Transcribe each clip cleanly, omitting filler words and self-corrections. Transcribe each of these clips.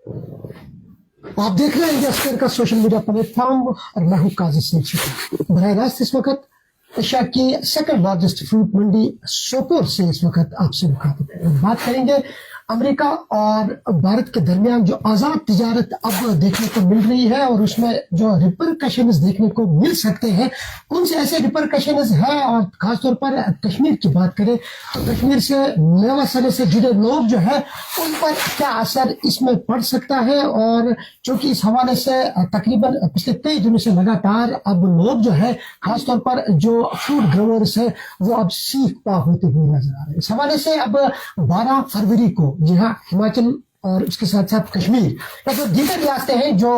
आप देख रहे हैं इंडिया स्क्वायर का सोशल मीडिया प्लेटफॉर्म और मैं हूं काजी सिंह छिका। बराह रास्त इस वक्त एशिया की सेकंड लार्जेस्ट फ्रूट मंडी सोपोर से इस वक्त आपसे मुखातिब है। बात करेंगे अमेरिका और भारत के दरमियान जो आज़ाद तिजारत अब देखने को मिल रही है और उसमें जो रिपरकशंस देखने को मिल सकते हैं, कौन से ऐसे रिपरकशंस हैं, और खासतौर पर कश्मीर की बात करें तो कश्मीर से मेवा सरे से जुड़े लोग जो है उन पर क्या असर इसमें पड़ सकता है। और चूंकि इस हवाले से तकरीबन पिछले 23 दिनों से लगातार अब लोग जो है खासतौर पर जो फ्रूट ग्रोवर्स है वो अब सीख पा होते हुए नजर आ रहे हैं। इस हवाले से अब 12 फरवरी को जी हाँ हिमाचल और उसके साथ साथ कश्मीर या जो दीगर रियासतें हैं जो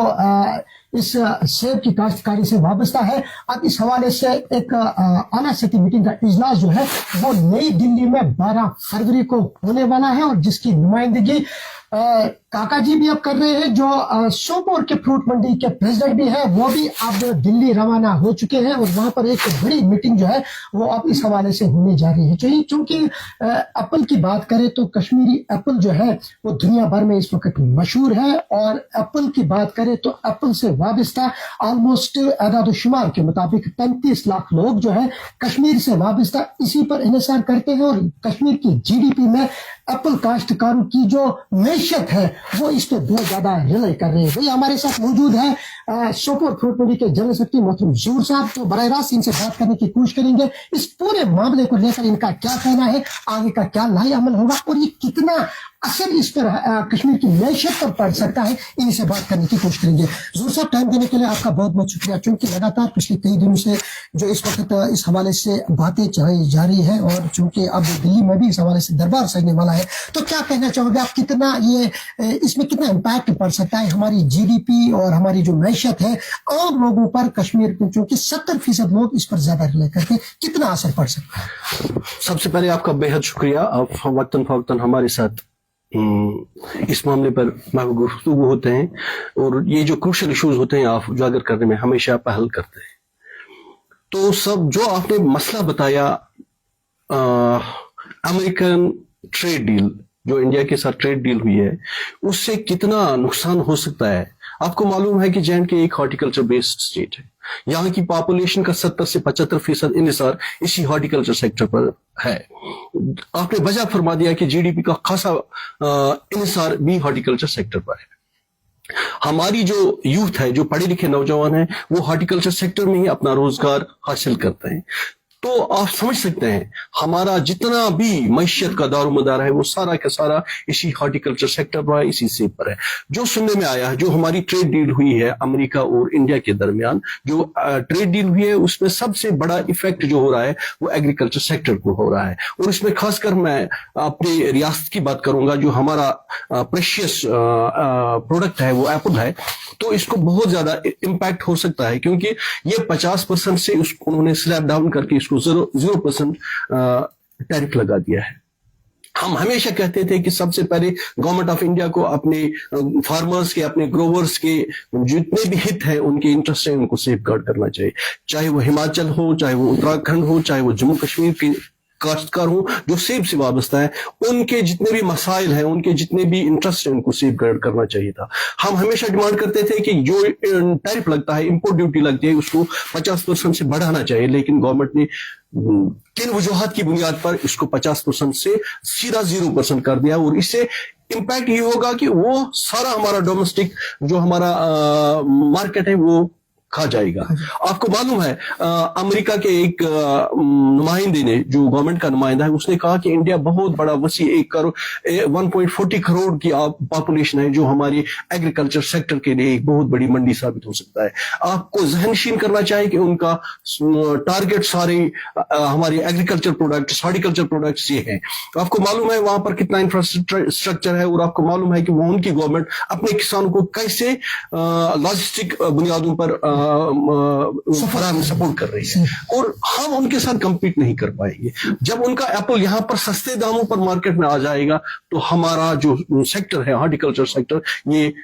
इस सेब की काश्तकारी से वाबस्ता है, अब इस हवाले से एक आला सतही मीटिंग का इजलास जो है वो नई दिल्ली में 12 फरवरी को होने वाला है और जिसकी नुमाइंदगी काका जी भी अब कर रहे हैं। जो सोपोर के फ्रूट मंडी के प्रेसिडेंट भी है वो भी अब दिल्ली रवाना हो चुके हैं और वहां पर एक बड़ी मीटिंग जो है वो अब इस हवाले से होने जा रही है। चूंकि एप्पल की बात करें तो कश्मीरी एप्पल जो है वो दुनिया भर में इस वक्त मशहूर है और एप्पल की बात करें तो एप्पल से वाबस्ता ऑलमोस्ट आदाद-ओ-शुमार के मुताबिक 35 लाख लोग जो है कश्मीर से वाबस्ता इसी पर इन्हिसार करते हैं और कश्मीर की जीडीपी में एप्पल काश्तकारों की जो मैशत है वो इस पर बहुत ज्यादा रिलाई कर रहे हैं। वही हमारे साथ मौजूद है सोपोर फ्रूट मंडी के जनरल सेक्रेटरी मोहतरम ज़हूर साहब, तो बराह रास्त इनसे बात करने की कोशिश करेंगे इस पूरे मामले को लेकर इनका क्या कहना है, आगे का क्या लाए अमल होगा और ये कितना असर इस पर कश्मीर की मैशत पर पड़ सकता है, इनसे बात करने की कोशिश करेंगे। ज़हूर साहब, टाइम देने के लिए आपका बहुत बहुत शुक्रिया। चूंकि लगातार पिछले कई दिनों से जो इस वक्त इस हवाले से बातें चलाई जा रही है और चूंकि अब दिल्ली में भी इस हवाले से दरबार सजने वाला है, तो क्या कहना चाहोगे आप, कितना ये इसमें कितना इम्पैक्ट पड़ सकता है हमारी जीडीपी और हमारी जो मैशत है आम लोगों पर, कश्मीर में चूंकि 70% लोग इस पर ज्यादा रिले करते हैं, कितना असर पड़ सकता है? सबसे पहले आपका बेहद शुक्रिया, आप वक्तन फवक्तन हमारे साथ इस मामले पर गुफ्तगू होते हैं और ये जो क्रूशल इश्यूज होते हैं आप उजागर करने में हमेशा पहल करते हैं। तो सब जो आपने मसला बताया अमेरिकन ट्रेड डील, जो इंडिया के साथ ट्रेड डील हुई है, उससे कितना नुकसान हो सकता है। आपको मालूम है कि J&K एक हॉर्टिकल्चर बेस्ड स्टेट है, यहाँ की पॉपुलेशन का 70 से 75% इन्हिसार इसी हॉर्टिकल्चर सेक्टर पर है। आपने वजह फरमा दिया कि जीडीपी का खासा इन्हिसार भी हॉर्टिकल्चर सेक्टर पर है। हमारी जो यूथ है, जो पढ़े लिखे नौजवान हैं, वो हॉर्टिकल्चर सेक्टर में ही अपना रोजगार हासिल करते हैं। तो आप समझ सकते हैं हमारा जितना भी मैशत का दारोमदार है वो सारा का सारा इसी हॉर्टिकल्चर सेक्टर पर है, इसी सेब पर है। जो सुनने में आया है, जो हमारी ट्रेड डील हुई है अमेरिका और इंडिया के दरमियान, जो ट्रेड डील हुई है उसमें सबसे बड़ा इफेक्ट जो हो रहा है वो एग्रीकल्चर सेक्टर को हो रहा है। और इसमें खासकर मैं अपनी रियासत की बात करूंगा, जो हमारा प्रेशियस प्रोडक्ट है वो एप्पल है, तो इसको बहुत ज्यादा इम्पैक्ट हो सकता है क्योंकि ये 50% से उन्होंने स्लैब डाउन करके इसको 0% टैरिफ लगा दिया है। हम हमेशा कहते थे कि सबसे पहले गवर्नमेंट ऑफ इंडिया को अपने फार्मर्स के, अपने ग्रोवर्स के जितने भी हित हैं, उनके इंटरेस्ट है, उनको सेफ गार्ड करना चाहिए। चाहे वो हिमाचल हो, चाहे वो उत्तराखंड हो, चाहे वो जम्मू कश्मीर के काश्तकार हो जो सेब से वाबस्ता है, उनके जितने भी मसाइल हैं, उनके जितने भी इंटरेस्ट हैं, उनको सेफ गार्ड करना चाहिए था। हम हमेशा डिमांड करते थे कि जो टैरिफ लगता है, इंपोर्ट ड्यूटी लगती है, उसको 50% से बढ़ाना चाहिए, लेकिन गवर्नमेंट ने किन वजूहात की बुनियाद पर इसको 50% से सीधा 0% कर दिया। और इससे इम्पैक्ट ये होगा कि वो सारा हमारा डोमेस्टिक जो हमारा मार्केट है वो खा जाएगा। आपको मालूम है अमेरिका के एक नुमाइंदे ने, जो गवर्नमेंट का नुमाइंदा है, उसने कहा कि इंडिया बहुत बड़ा वसी 1.40 करोड़ की पॉपुलेशन है, जो हमारी एग्रीकल्चर सेक्टर के लिए एक बहुत बड़ी मंडी साबित हो सकता है। आपको ज़हनशीन करना चाहिए कि उनका टारगेट सारे हमारे एग्रीकल्चर प्रोडक्ट्स, हॉर्टिकल्चर प्रोडक्ट्स ये हैं। आपको मालूम है वहां पर कितना इंफ्रास्ट्रक्चर है और आपको मालूम है कि वो उनकी गवर्नमेंट अपने किसानों को कैसे लॉजिस्टिक बुनियादों पर फराहम सपोर्ट कर रही है और हम उनके साथ compete नहीं कर पाएंगे। जब उनका एप्पल यहाँ पर सस्ते दामों पर मार्केट में आ जाएगा तो हमारा जो सेक्टर है, हॉर्टिकल्चर सेक्टर, ये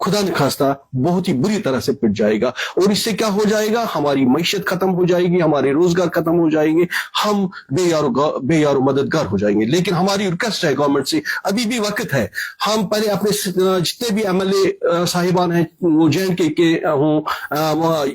खुदा न खास्ता बहुत ही बुरी तरह से पिट जाएगा। और इससे क्या हो जाएगा, हमारी मईशत खत्म हो जाएगी, हमारे रोजगार खत्म हो जाएंगे, हम बेयारो मददगार हो जाएंगे। लेकिन हमारी रिक्वेस्ट है गवर्नमेंट से, अभी भी वक्त है, हम पहले अपने जितने भी MLA साहिबान हैं, वो JNK के हों,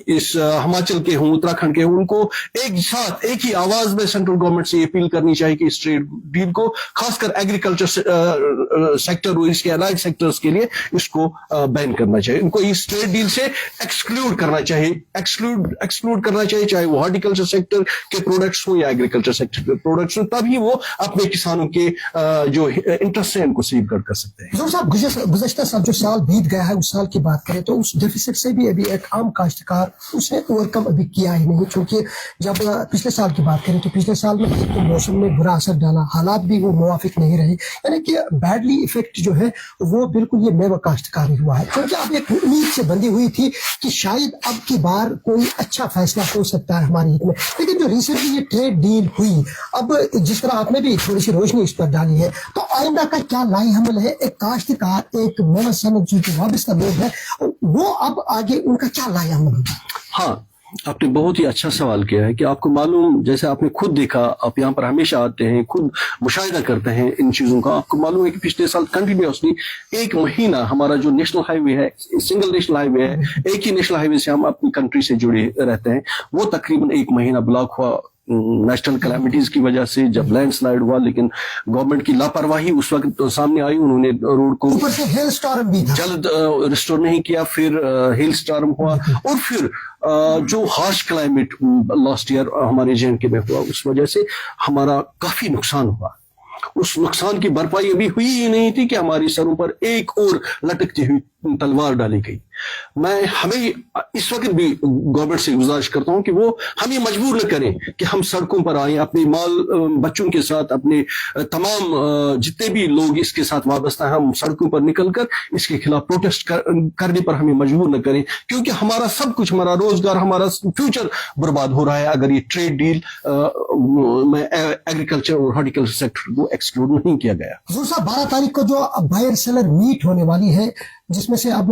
इस हिमाचल के हों, उत्तराखंड के हों, उनको एक साथ एक ही आवाज में सेंट्रल गवर्नमेंट से अपील करनी चाहिए कि इस ट्रेड डील को खासकर एग्रीकल्चर सेक्टर और इसके अलाइड सेक्टर्स के लिए इसको बैन करना चाहिए। इनको इस ट्रेड डील से एक्सक्लूड करना चाहिए, एक्सक्लूड करना चाहिए, चाहे वो हॉर्टिकल्चर सेक्टर के प्रोडक्ट्स हो या एग्रीकल्चर सेक्टर के प्रोडक्ट्स हो, तभी वो अपने किसानों के जो इंटरेस्ट है उनको सेफगार्ड कर सकते हैं। हुजूर साहब, गुज़श्ता साल जो साल बीत गया है उस साल की बात करें तो उस डेफिसिट से भी अभी एक आम काश्तकार उसने ओवरकम अभी किया ही नहीं, क्योंकि जब पिछले साल की बात करें तो पिछले साल में तो मौसम ने बुरा असर डाला, हालात भी वो मुवाफिक नहीं रहे, यानी कि बैडली इफेक्ट जो है वो बिल्कुल ये मेवा काश्तकारी हुआ है। क्योंकि अब एक उम्मीद से बंधी हुई थी कि शायद अब की बार कोई अच्छा फैसला हो सकता है हमारी हित में, लेकिन जो रिसेंटली ये ट्रेड डील हुई, अब जिस तरह आपने भी थोड़ी सी रोशनी इस पर डाली है, तो आइंदा का क्या लाई हमल है, एक काश्तकार, एक मेवा सनत जो वाबस्ता लोग हैं, वो अब आगे उनका क्या लाई हमल होगा? हाँ, आपने बहुत ही अच्छा सवाल किया है कि आपको मालूम, जैसे आपने खुद देखा, आप यहाँ पर हमेशा आते हैं, खुद मुशाहिदा करते हैं इन चीज़ों का, आपको मालूम है कि पिछले साल कंटिन्यूसली एक महीना हमारा जो नेशनल हाईवे है, सिंगल नेशनल हाईवे है, एक ही नेशनल हाईवे से हम अपनी कंट्री से जुड़े रहते हैं, वो तकरीबन एक महीना ब्लॉक हुआ नेशनल कैलामिटीज की वजह से, जब लैंडस्लाइड हुआ। लेकिन गवर्नमेंट की लापरवाही उस वक्त तो सामने आई, उन्होंने रोड को ऊपर से हेल स्टॉर्म भी था, जल्द रिस्टोर नहीं किया, फिर हेल स्टॉर्म हुआ, और फिर जो हार्श क्लाइमेट लास्ट ईयर हमारे JNK में हुआ, उस वजह से हमारा काफी नुकसान हुआ। उस नुकसान की भरपाई अभी हुई ही नहीं थी कि हमारी सरों पर एक और लटकती हुई तलवार डाली गई। मैं हमें इस वक्त भी गवर्नमेंट से गुजारिश करता हूं कि वो हमें मजबूर न करें कि हम सड़कों पर आए, अपने बच्चों के साथ, अपने तमाम जितने भी लोग इसके साथ वाबस्ता हैं, हम सड़कों पर निकलकर इसके खिलाफ प्रोटेस्ट करने पर हमें मजबूर न करें, क्योंकि हमारा सब कुछ, हमारा रोजगार, हमारा फ्यूचर बर्बाद हो रहा है अगर ये ट्रेड डील में एग्रीकल्चर और हॉर्टिकल्चर सेक्टर को एक्सक्लूड नहीं किया गया। हुजूर साहब, 12 तारीख को जो बायर सेलर मीट होने वाली है, जिसमें से अब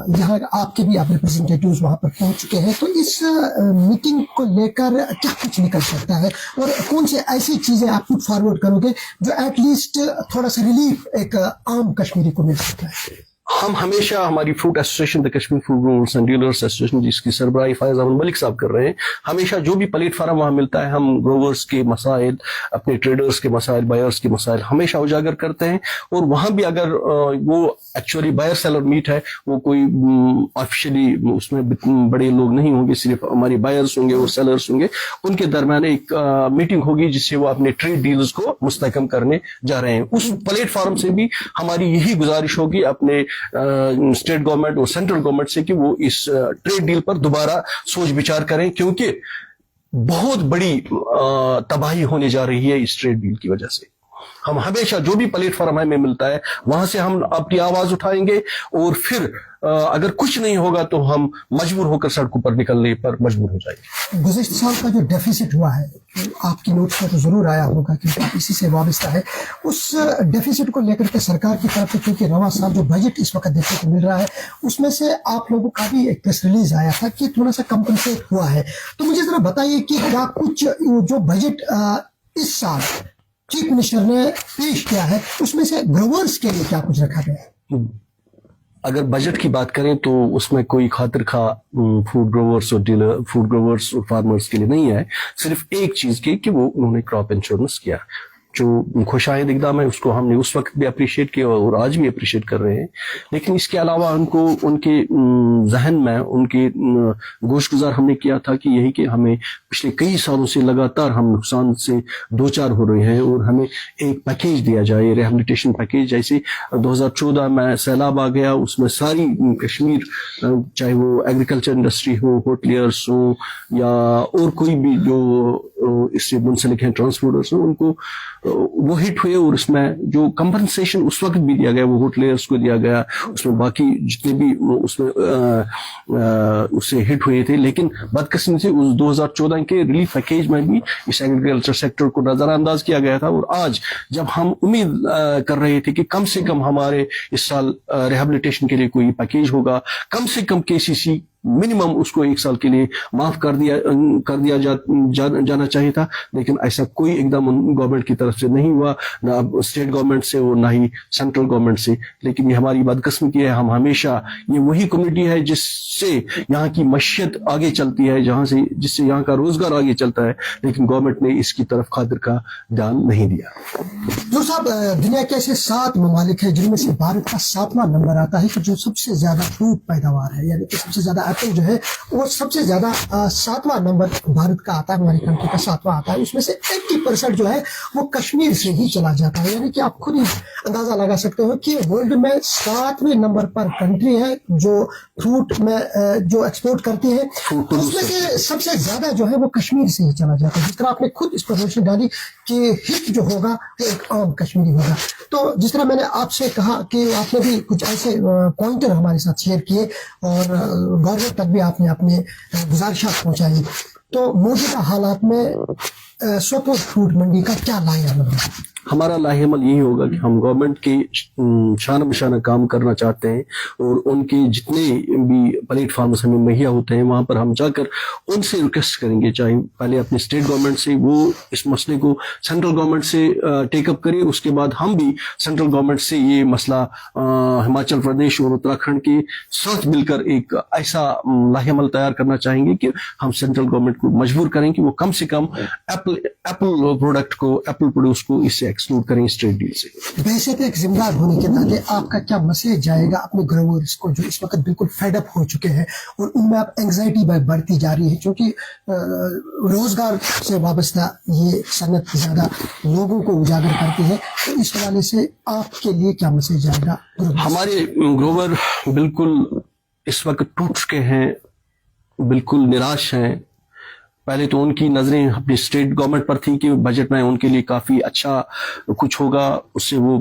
यहाँ आपके भी आप रिप्रेजेंटेटिव्स वहां पर पहुंच चुके हैं, तो इस मीटिंग को लेकर क्या कुछ निकल सकता है और कौन से ऐसी चीजें आप पुट फॉरवर्ड करोगे जो एटलीस्ट थोड़ा सा रिलीफ एक आम कश्मीरी को मिल सकता है? हम हमेशा, हमारी fruit association, the Kashmir fruit growers and dealers association, जिसकी सरबराही फायज अहमद मलिक साहब कर रहे हैं, हमेशा जो भी प्लेटफार्म वहां मिलता है, हम ग्रोवर्स के मसाइल, अपने ट्रेडर्स के मसाइल, बायर्स के मसाइल हमेशा उजागर करते हैं। और वहां भी अगर वो एक्चुअली बायर सेलर मीट है, वो कोई ऑफिशियली उसमें बड़े लोग नहीं होंगे, सिर्फ हमारे बायर्स होंगे और सेलर्स होंगे, उनके दरमियान एक मीटिंग होगी जिससे वो अपने ट्रेड डील्स को मुस्तहकम करने जा रहे हैं। उस प्लेटफार्म से भी हमारी यही गुजारिश होगी अपने स्टेट गवर्नमेंट और सेंट्रल गवर्नमेंट से कि वो इस ट्रेड डील पर दोबारा सोच विचार करें, क्योंकि बहुत बड़ी तबाही होने जा रही है इस ट्रेड डील की वजह से। हम हमेशा जो भी प्लेटफॉर्म हमें मिलता है वहां से हम अपनी आवाज उठाएंगे, और फिर अगर कुछ नहीं होगा तो हम मजबूर होकर सड़कों पर निकलने पर मजबूर हो जाएंगे। गुज़श्ता साल का जो डेफिसिट हुआ है, आपकी नोट्स में तो जरूर आया होगा क्योंकि इसी से वाबस्ता है, उस डेफिसिट को लेकर के सरकार की तरफ से, क्योंकि रवा साल जो बजट इस वक्त देखने को मिल रहा है, उसमें से आप लोगों का भी एक प्रेस रिलीज आया था कि थोड़ा सा कंपनसेट हुआ है। तो मुझे जरा बताइए कि क्या कुछ जो बजट इस साल चीफ मिनिस्टर ने पेश किया है, उसमें से ग्रोवर्स के लिए क्या कुछ रखा गया है? अगर बजट की बात करें तो उसमें कोई खातिर खा फूड ग्रोवर्स और डीलर, फूड ग्रोवर्स और फार्मर्स के लिए नहीं है, सिर्फ एक चीज की कि वो उन्होंने क्रॉप इंश्योरेंस किया, जो खुशाइंद इकदाम है, उसको हमने उस वक्त भी अप्रिशिएट किया और आज भी अप्रिशिएट कर रहे हैं। लेकिन इसके अलावा उनको, उनके जहन में, उनके गोशगुजार हमने किया था कि यही कि हमें पिछले कई सालों से लगातार हम नुकसान से दो चार हो रहे हैं और हमें एक पैकेज दिया जाए, रिहेबिलिटेशन पैकेज। जैसे 2014 में सैलाब आ गया, उसमें सारी कश्मीर, चाहे वो एग्रीकल्चर इंडस्ट्री हो, होटलियर्स हो या और कोई भी जो इससे मुंसलिक हैं, ट्रांसपोर्टर्स हो, उनको वो हिट हुए और उसमें जो कंपनसेशन उस वक्त भी दिया गया वो होटलियर्स को दिया गया, उसमें बाकी जितने भी उसमें उससे हिट हुए थे, लेकिन बदकिस्मती से उस 2014 के रिलीफ पैकेज में भी इस एग्रीकल्चर सेक्टर को नजरअंदाज किया गया था। और आज जब हम उम्मीद कर रहे थे कि कम से कम हमारे इस साल रिहेबिलिटेशन के लिए कोई पैकेज होगा, कम से कम केसीसी मिनिमम उसको 1 साल के लिए माफ कर दिया जाना चाहिए था, लेकिन ऐसा कोई एकदम गवर्नमेंट की तरफ से नहीं हुआ, ना स्टेट गवर्नमेंट से और ना ही सेंट्रल गवर्नमेंट से। लेकिन ये हमारी बदकिस्मती है, हम हमेशा, ये वही कम्युनिटी है जिससे यहाँ की मईशत आगे चलती है, जिससे यहाँ का रोजगार आगे चलता है, लेकिन गवर्नमेंट ने इसकी तरफ खातिर का ध्यान नहीं दिया। जो साहब, दुनिया के ऐसे 7 ममालिक है जिनमें से भारत का 7वां नंबर आता है कि जो सबसे ज्यादा फ्रूट पैदावार है, यानी कि सबसे ज्यादा एप्पल जो है वो सबसे ज्यादा 7वां नंबर भारत का आता है, हमारी कंट्री का 7वां आता है। उसमें से 80% जो है वो कश्मीर से ही चला जाता है, यानी कि आप खुद ही अंदाजा लगा सकते हो कि वर्ल्ड में 7वें नंबर पर कंट्री है जो फ्रूट में जो एक्सपोर्ट करती है, उसमें से सबसे ज्यादा जो है वो कश्मीर से ही चला जाता है। जिस तरह आपने खुद इस पर रोशनी डाली कि हिट जो होगा वो एक आम कश्मीरी होगा, तो जिस तरह मैंने आपसे कहा कि आपने भी कुछ ऐसे पॉइंटर हमारे साथ शेयर किए और गवर्नमेंट तक भी आपने अपने गुजारिशात पहुंचाई, तो मौजूदा हालात में सोपोर फ्रूट मंडी का क्या लाहेअमल है? हमारा लाहेअमल यही होगा कि हम गवर्नमेंट के शान बशाना काम करना चाहते हैं और उनके जितने भी प्लेटफॉर्म्स हमें मुहैया होते हैं वहां पर हम जाकर उनसे रिक्वेस्ट करेंगे, चाहे पहले अपने स्टेट गवर्नमेंट से वो इस मसले को सेंट्रल गवर्नमेंट से टेकअप करें, उसके बाद हम भी सेंट्रल गवर्नमेंट से ये मसला हिमाचल प्रदेश और उत्तराखंड के साथ मिलकर एक ऐसा लाहेअमल तैयार करना चाहेंगे कि हम सेंट्रल गवर्नमेंट को मजबूर करें कि वो कम से कम एप्पल प्रोडक्ट को, एप्पल प्रोड्यूस को इससे एक्सक्लूड करें स्ट्रेट डील से। वैसे तो एक जिम्मेदार होने के नाते आपका क्या मैसेज जाएगा अपने ग्रोवर्स को जो इस वक्त बिल्कुल फेड अप हो चुके हैं और उनमें अब एंग्जाइटी बढ़ती जा रही है, क्योंकि रोजगार से वाबस्ता ये सनत ज्यादा लोगों को उजागर करती है, तो इस हवाले से आपके लिए क्या मैसेज जाएगा? हमारे ग्रोवर बिल्कुल इस वक्त टूट चुके हैं, बिल्कुल निराश हैं। पहले तो उनकी नजरें अपनी स्टेट गवर्नमेंट पर थी कि बजट में उनके लिए काफी अच्छा कुछ होगा, उससे वो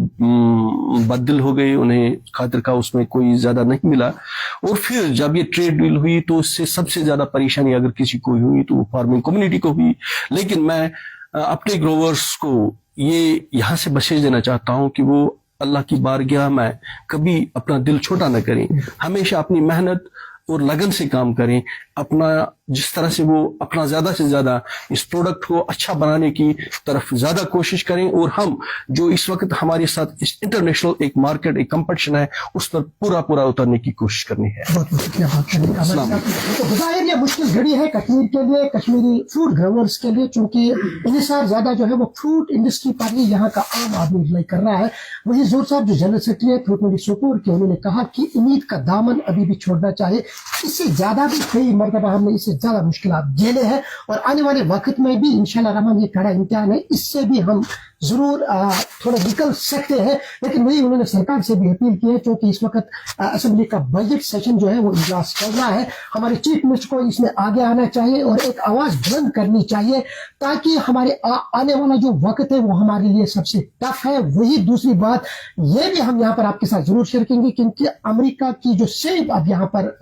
बददिल हो गए, उन्हें खातिर का उसमें कोई ज्यादा नहीं मिला। और फिर जब ये ट्रेड डील हुई तो उससे सबसे ज्यादा परेशानी अगर किसी को हुई तो वो फार्मिंग कम्युनिटी को हुई। लेकिन मैं अपने ग्रोवर्स को ये यहाँ से मैसेज देना चाहता हूँ कि वो अल्लाह की बारगाह में कभी अपना दिल छोटा न करें, हमेशा अपनी मेहनत और लगन से काम करें, अपना जिस तरह से वो अपना ज्यादा से ज्यादा इस प्रोडक्ट को अच्छा बनाने की तरफ ज्यादा कोशिश करें, और हम जो इस वक्त हमारे साथ इस इंटरनेशनल एक मार्केट, एक कंपटीशन है, उस पर पूरा उतरने की कोशिश करनी है। बहुत शुक्रिया बात करने का। तो जाहिर ये मुश्किल घड़ी है कश्मीर के लिए, कश्मीरी फ्रूट ग्रोवर्स के लिए, क्योंकि इन्हिसार ज्यादा जो है वो फ्रूट इंडस्ट्री पर ही यहाँ का आम आदमी अप्लाई कर रहा है। वही जोर साहब जो जनरल सेक्रेटरी है फ्रूट मंडी सोपोर के, उन्होंने कहा कि उम्मीद का दामन अभी भी छोड़ना चाहिए, इससे ज्यादा भी कई मरतबा हमने इससे ज्यादा मुश्किलात झेले हैं और आने वाले वक्त में भी इंशाल्लाह रहमान ये कड़ा इम्तिहान है, इससे भी हम जरूर थोड़ा निकल सकते हैं। लेकिन वही उन्होंने सरकार से भी अपील की है, क्योंकि इस वक्त असेंबली का बजट सेशन जो है वो इजलास चल रहा है, हमारे चीफ मिनिस्टर को इसमें आगे आना चाहिए और एक आवाज बुलंद करनी चाहिए, ताकि हमारे आने वाला जो वक्त है वो हमारे लिए सबसे टफ है। वही दूसरी बात ये भी हम यहाँ पर आपके साथ जरूर शेयर करेंगे, क्योंकि अमेरिका की जो सेब अब यहाँ पर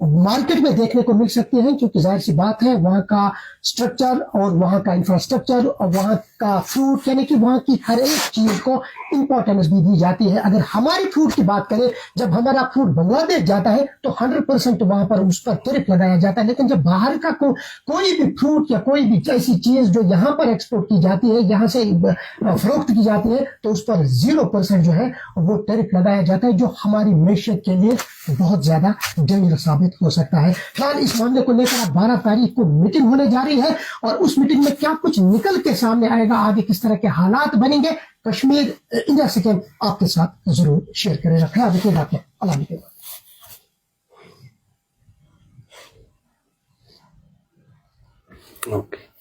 मार्केट में देखने को मिल सकती है, क्योंकि जाहिर सी बात है वहाँ का स्ट्रक्चर और वहाँ का इंफ्रास्ट्रक्चर और वहाँ का फ्रूट, यानी कि वहाँ की हर एक चीज को इंपॉर्टेंस भी दी जाती है। अगर हमारी फ्रूट की बात करें, जब हमारा फ्रूट बांग्लादेश जाता है तो 100% वहाँ पर उस पर टैरिफ लगाया जाता है, लेकिन जब बाहर का कोई भी फ्रूट या कोई भी ऐसी चीज जो यहाँ पर एक्सपोर्ट की जाती है, यहाँ से फरोख्त की जाती है, तो उस पर 0% जो है वो टैरिफ लगाया जाता है, जो हमारी मैशत के लिए बहुत ज्यादा डेंजरस साबित हो सकता है। फिलहाल इस मामले को लेकर 12 तारीख को मीटिंग होने जा रही है और उस मीटिंग में क्या कुछ निकल के सामने आएगा, आगे किस तरह के हालात बनेंगे, कश्मीर इंडिया से आपके साथ जरूर शेयर करेगा। ख्याल रखिएगा अपना, अल्लाह हाफ़िज़। ओके।